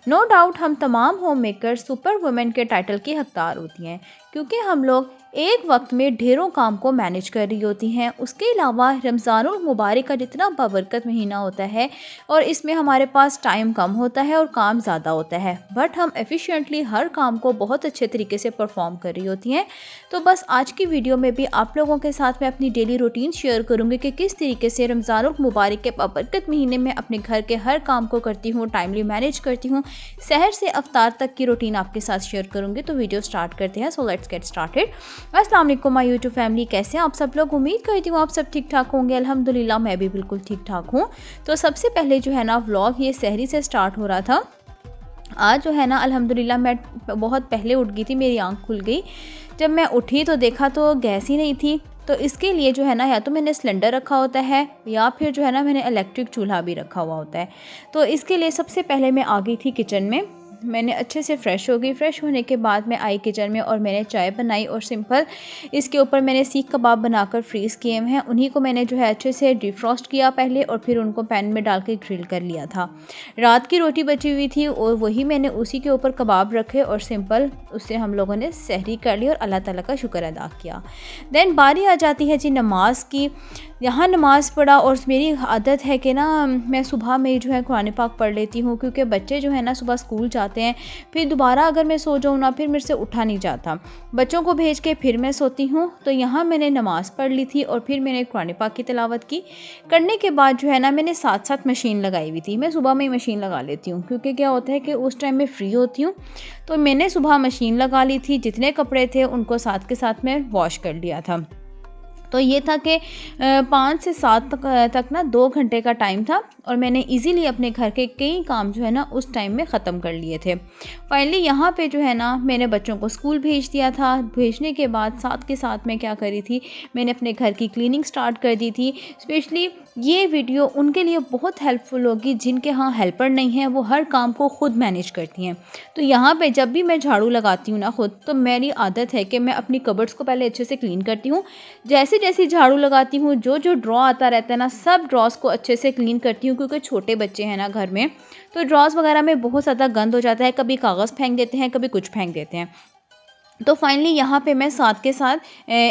No doubt हम तमाम home maker super women के टाइटल की हकदार होती हैं, क्योंकि हम लोग एक वक्त में ढेरों काम को मैनेज कर रही होती हैं। उसके अलावा रमज़ानुल मुबारक का जितना बाबरकत महीना होता है और इसमें हमारे पास टाइम कम होता है और काम ज़्यादा होता है, बट हम एफिशिएंटली हर काम को बहुत अच्छे तरीके से परफॉर्म कर रही होती हैं। तो बस आज की वीडियो में भी आप लोगों के साथ मैं अपनी डेली रूटीन शेयर करूँगी कि किस तरीके से रमज़ानुल मुबारक के बाबरकत महीने में अपने घर के हर काम को करती हूँ, टाइमली मैनेज करती हूँ, सहर से अफ्तार तक की रूटीन आपके साथ शेयर करूँगी। तो वीडियो स्टार्ट करते हैं। So let's get started. अस्सलाम वालेकुम माय यूट्यूब फैमिली, कैसे हैं आप सब लोग? उम्मीद करती हूँ आप सब ठीक ठाक होंगे। अल्हम्दुलिल्लाह मैं भी बिल्कुल ठीक ठाक हूँ। तो सबसे पहले जो है ना व्लॉग ये सहरी से स्टार्ट हो रहा था। आज जो है ना अल्हम्दुलिल्लाह मैं बहुत पहले उठ गई थी, मेरी आंख खुल गई। जब मैं उठी तो देखा तो गैस ही नहीं थी। तो इसके लिए जो है ना या तो मैंने सिलेंडर रखा होता है या फिर जो है ना मैंने इलेक्ट्रिक चूल्हा भी रखा हुआ होता है। तो इसके लिए सबसे पहले मैं आ गई थी किचन में। मैंने अच्छे से फ़्रेश हो गई। फ़्रेश होने के बाद मैं आई किचन में और मैंने चाय बनाई और सिंपल इसके ऊपर मैंने सीख कबाब बनाकर फ्रीज़ किए हुए हैं। उन्हीं को मैंने जो है अच्छे से डिफ्रॉस्ट किया पहले और फिर उनको पैन में डाल के ग्रिल कर लिया था। रात की रोटी बची हुई थी और वही मैंने उसी के ऊपर कबाब रखे और सिंपल उससे हम लोगों ने सहरी कर ली और अल्लाह ताला का शुक्र अदा किया। देन बारी आ जाती है जी नमाज की। यहाँ नमाज़ पढ़ा और मेरी आदत है कि ना मैं सुबह में जो है कुरान पाक पढ़ लेती हूँ, क्योंकि बच्चे जो है ना सुबह स्कूल जाते हैं, फिर दोबारा अगर मैं सो जाऊँ ना फिर मेरे से उठा नहीं जाता। बच्चों को भेज के फिर मैं सोती हूँ। तो यहाँ मैंने नमाज़ पढ़ ली थी और फिर मैंने कुरान पाक की तिलावत की। करने के बाद जो है ना मैंने साथ साथ मशीन लगाई हुई थी। मैं सुबह में ही मशीन लगा लेती हूँ, क्योंकि क्या होता है कि उस टाइम में फ्री होती हूँ। तो मैंने सुबह मशीन लगा ली थी। जितने कपड़े थे उनको साथ के साथ मैं वॉश कर लिया था। तो ये था कि 5 से 7 तक ना 2 घंटे का टाइम था और मैंने इजीली अपने घर के कई काम जो है ना उस टाइम में ख़त्म कर लिए थे। फाइनली यहाँ पे जो है ना मैंने बच्चों को स्कूल भेज दिया था। भेजने के बाद साथ के साथ मैं क्या करी थी, मैंने अपने घर की क्लीनिंग स्टार्ट कर दी थी। स्पेशली ये वीडियो उनके लिए बहुत हेल्पफुल होगी जिनके यहाँ हेल्पर नहीं है, वो हर काम को खुद मैनेज करती हैं। तो यहाँ पे जब भी मैं झाड़ू लगाती हूँ ना खुद, तो मेरी आदत है कि मैं अपनी कबर्ड्स को पहले अच्छे से क्लीन करती हूँ। जैसे जैसे झाड़ू लगाती हूँ जो जो ड्रॉ आता रहता है ना सब ड्रॉस को अच्छे से क्लीन करती हूँ, क्योंकि छोटे बच्चे हैं ना घर में, तो ड्रॉस वगैरह में बहुत ज़्यादा गंद हो जाता है। कभी कागज़ फेंक देते हैं, कभी कुछ फेंक देते हैं। तो फाइनली यहाँ पे मैं साथ के साथ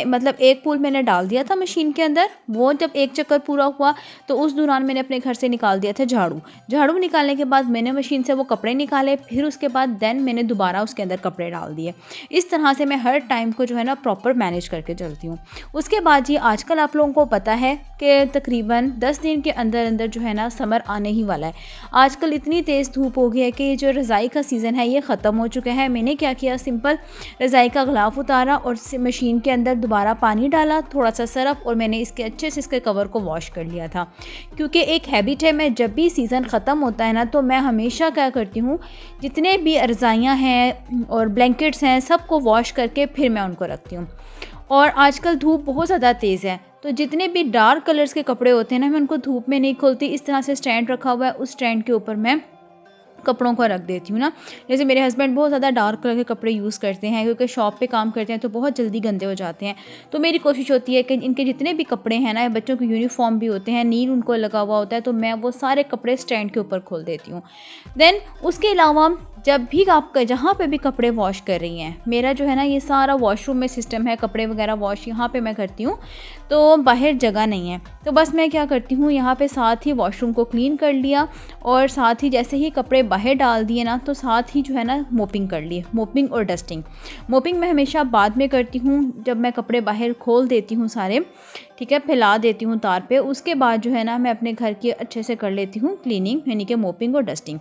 मतलब एक पूल मैंने डाल दिया था मशीन के अंदर। वो जब एक चक्कर पूरा हुआ तो उस दौरान मैंने अपने घर से निकाल दिया था झाड़ू। झाड़ू निकालने के बाद मैंने मशीन से वो कपड़े निकाले, फिर उसके बाद देन मैंने दोबारा उसके अंदर कपड़े डाल दिए। इस तरह से मैं हर टाइम को जो है ना प्रॉपर मैनेज करके चलती हूँ। उसके बाद जी आजकल आप लोगों को पता है कि तकरीबन 10 दिन के अंदर अंदर जो है ना समर आने ही वाला है। आजकल इतनी तेज़ धूप हो गई है कि जो रज़ाई का सीज़न है ये ख़त्म हो चुका है। मैंने क्या किया, सिंपल रज़ाई का गिलाफ उतारा और मशीन के अंदर दोबारा पानी डाला, थोड़ा सा सरफ, और मैंने इसके अच्छे से इसके कवर को वॉश कर लिया था। क्योंकि एक हैबिट है, मैं जब भी सीज़न ख़त्म होता है ना तो मैं हमेशा क्या करती हूँ, जितने भी रज़ाइयाँ हैं और ब्लैंकेट्स हैं सबको वॉश करके फिर मैं उनको रखती हूँ। और आजकल धूप बहुत ज़्यादा तेज़ है, तो जितने भी डार्क कलर्स के कपड़े होते हैं ना मैं उनको धूप में नहीं खोलती। इस तरह से स्टैंड रखा हुआ है, उस स्टैंड के ऊपर मैं कपड़ों को रख देती हूँ ना। जैसे मेरे हस्बैंड बहुत ज़्यादा डार्क कलर के कपड़े यूज़ करते हैं, क्योंकि शॉप पे काम करते हैं तो बहुत जल्दी गंदे हो जाते हैं। तो मेरी कोशिश होती है कि इनके जितने भी कपड़े हैं ना, बच्चों के यूनिफॉर्म भी होते हैं, नील उनको लगा हुआ होता है, तो मैं वो सारे कपड़े स्टैंड के ऊपर खोल देती हूँ। देन उसके अलावा जब भी आप जहाँ पे भी कपड़े वॉश कर रही हैं, मेरा जो है ना ये सारा वॉशरूम में सिस्टम है, कपड़े वगैरह वॉश यहाँ पे मैं करती हूँ, तो बाहर जगह नहीं है। तो बस मैं क्या करती हूँ, यहाँ पे साथ ही वॉशरूम को क्लीन कर लिया और साथ ही जैसे ही कपड़े बाहर डाल दिए ना तो साथ ही जो है ना मोपिंग कर ली। मोपिंग और डस्टिंग, मोपिंग मैं हमेशा बाद में करती हूँ, जब मैं कपड़े बाहर खोल देती हूँ सारे, ठीक है, फैला देती हूँ तार पे। उसके बाद जो है ना मैं अपने घर की अच्छे से कर लेती हूँ क्लीनिंग, यानी कि मोपिंग और डस्टिंग।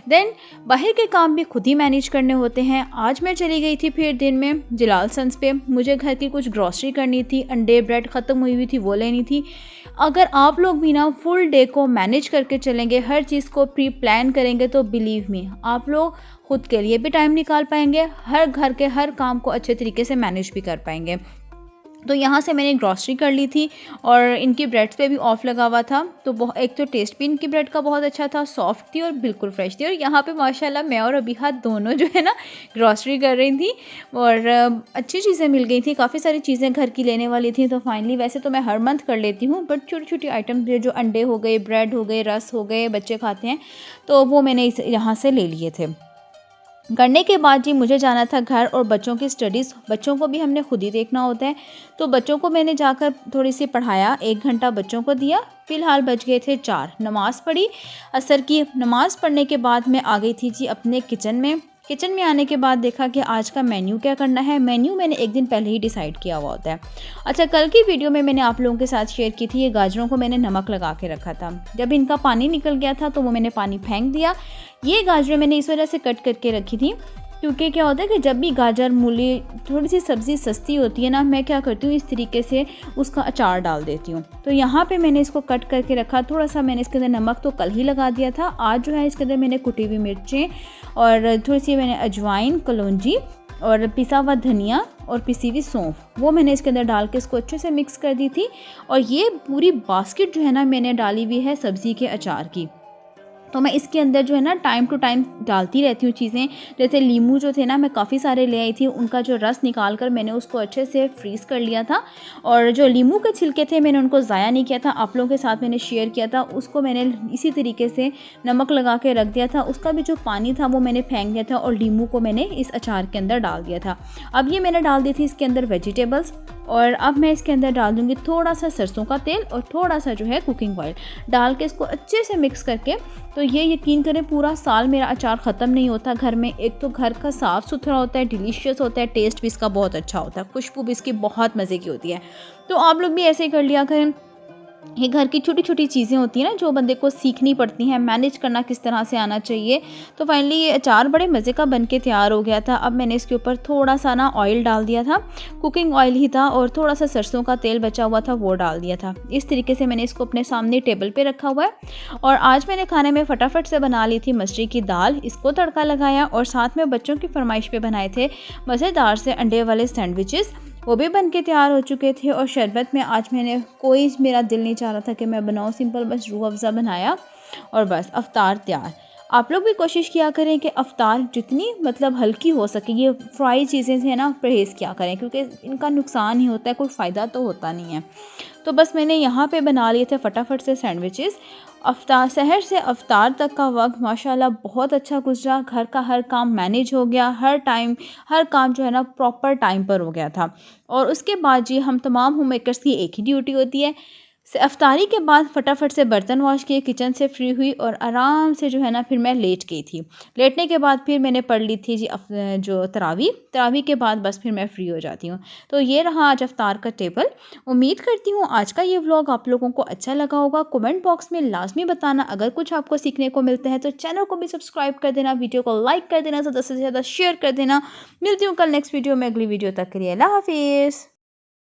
देन बाहर के काम भी खुद ही मैनेज करने होते हैं। आज मैं चली गई थी फिर दिन में जलाल सन्स पे, मुझे घर की कुछ ग्रॉसरी करनी थी, अंडे ब्रेड ख़त्म हुई थी वो लेनी थी। अगर आप लोग भी ना फुल डे को मैनेज करके चलेंगे, हर चीज़ को प्री प्लान करेंगे, तो बिलीव मी आप लोग खुद के लिए भी टाइम निकाल पाएंगे, हर घर के हर काम को अच्छे तरीके से मैनेज भी कर पाएंगे। तो यहाँ से मैंने ग्रॉसरी कर ली थी और इनकी ब्रेड्स पे भी ऑफ़ लगा हुआ था। तो एक तो टेस्ट भी इनकी ब्रेड का बहुत अच्छा था, सॉफ्ट थी और बिल्कुल फ्रेश थी। और यहाँ पे माशाल्लाह मैं और अबीहा दोनों जो है ना ग्रॉसरी कर रही थी और अच्छी चीज़ें मिल गई थी, काफ़ी सारी चीज़ें घर की लेने वाली थी। तो फाइनली वैसे तो मैं हर मंथ कर लेती हूँ, बट छोटी-छोटी आइटम जो अंडे हो गए, ब्रेड हो गए, रस हो गए, बच्चे खाते हैं, तो वो मैंने यहाँ से ले लिए थे। करने के बाद जी मुझे जाना था घर और बच्चों की स्टडीज़, बच्चों को भी हमने खुद ही देखना होता है। तो बच्चों को मैंने जाकर थोड़ी सी पढ़ाया, 1 घंटा बच्चों को दिया। फ़िलहाल बज गए थे 4, नमाज़ पढ़ी, असर की नमाज़ पढ़ने के बाद मैं आ गई थी जी अपने किचन में। किचन में आने के बाद देखा कि आज का मेन्यू क्या करना है। मेन्यू मैंने 1 दिन पहले ही डिसाइड किया हुआ होता है। अच्छा, कल की वीडियो में मैंने आप लोगों के साथ शेयर की थी, ये गाजरों को मैंने नमक लगा के रखा था। जब इनका पानी निकल गया था तो वो मैंने पानी फेंक दिया। ये गाजरें मैंने इस वजह से कट करके रखी थी क्योंकि क्या होता है कि जब भी गाजर, मूली, थोड़ी सी सब्ज़ी सस्ती होती है ना, मैं क्या करती हूँ इस तरीके से उसका अचार डाल देती हूँ। तो यहाँ पे मैंने इसको कट करके रखा। थोड़ा सा मैंने इसके अंदर नमक तो कल ही लगा दिया था। आज जो है इसके अंदर मैंने कुटी हुई मिर्चें और थोड़ी सी मैंने अजवाइन, कलौंजी और पिसा हुआ धनिया और पिसी हुई सौंफ, वो मैंने इसके अंदर डाल के इसको अच्छे से मिक्स कर दी थी। और ये पूरी बास्केट जो है ना मैंने डाली हुई है सब्ज़ी के अचार की। तो मैं इसके अंदर जो है ना टाइम टू टाइम डालती रहती हूँ चीज़ें। जैसे लीमू जो थे ना मैं काफ़ी सारे ले आई थी, उनका जो रस निकाल कर मैंने उसको अच्छे से फ्रीज़ कर लिया था। और जो लीमू के छिलके थे मैंने उनको ज़ाया नहीं किया था, आप लोगों के साथ मैंने शेयर किया था। उसको मैंने इसी तरीके से नमक लगा के रख दिया था। उसका भी जो पानी था वो मैंने फेंक दिया था और लीमू को मैंने इस अचार के अंदर डाल दिया था। अब ये मैंने डाल दी थी इसके अंदर वेजिटेबल्स। और अब मैं इसके अंदर डाल दूँगी थोड़ा सा सरसों का तेल और थोड़ा सा जो है कुकिंग ऑयल डाल के इसको अच्छे से मिक्स करके। तो ये यकीन करें पूरा साल मेरा अचार ख़त्म नहीं होता घर में। एक तो घर का साफ़ सुथरा होता है, डिलीशियस होता है, टेस्ट भी इसका बहुत अच्छा होता है, खुशबू भी इसकी बहुत मज़े की होती है। तो आप लोग भी ऐसे ही कर लिया करें। ये घर की छोटी-छोटी चीज़ें होती हैं ना जो बंदे को सीखनी पड़ती हैं, मैनेज करना किस तरह से आना चाहिए। तो फाइनली ये अचार बड़े मज़े का बन के तैयार हो गया था। अब मैंने इसके ऊपर थोड़ा-सा ना ऑयल डाल दिया था, कुकिंग ऑयल ही था, और थोड़ा-सा सरसों का तेल बचा हुआ था वो डाल दिया था। इस तरीके से मैंने इसको अपने सामने टेबल पे रखा हुआ है। और आज मैंने खाने में फटाफट से बना ली थी मसरी की दाल, इसको तड़का लगाया और साथ में बच्चों की फरमाइश पे बनाए थे मज़ेदार से अंडे वाले सैंडविचेस, वो भी बन के तैयार हो चुके थे। और शरबत में आज कोई मेरा दिल नहीं चाह रहा था कि मैं बनाऊँ, सिंपल बस रूह अफ़ज़ा बनाया और बस अफ्तार तैयार। आप लोग भी कोशिश किया करें कि अफ्तार जितनी मतलब हल्की हो सके, ये फ्राई चीज़ें से ना परहेज़ किया करें क्योंकि इनका नुकसान ही होता है, कोई फ़ायदा तो होता नहीं है। तो बस मैंने यहाँ पे बना लिए थे फटाफट से सैंडविचेस। अफ्तार, सहर से अफ्तार तक का वक्त माशाल्लाह बहुत अच्छा गुजरा। घर का हर काम मैनेज हो गया, हर काम जो है ना प्रॉपर टाइम पर हो गया था। और उसके बाद जी हम तमाम होम मेकर्स की एक ही ड्यूटी होती है, अफ्तारी के बाद फटाफट से बर्तन वॉश किए, किचन से फ्री हुई और आराम से जो है ना फिर मैं लेट गई थी। लेटने के बाद फिर मैंने पढ़ ली थी जी जो तरावी के बाद बस फिर मैं फ्री हो जाती हूँ। तो ये रहा आज अफ्तार का टेबल। उम्मीद करती हूँ आज का ये व्लॉग आप लोगों को अच्छा लगा होगा। कमेंट बॉक्स में लाजमी बताना अगर कुछ आपको सीखने को मिलता है। तो चैनल को भी सब्सक्राइब कर देना, वीडियो को लाइक कर देना, ज़्यादा से ज़्यादा शेयर कर देना। मिलती हूँ कल नेक्स्ट वीडियो में, अगली वीडियो तक के लिए अल्लाह हाफिज़।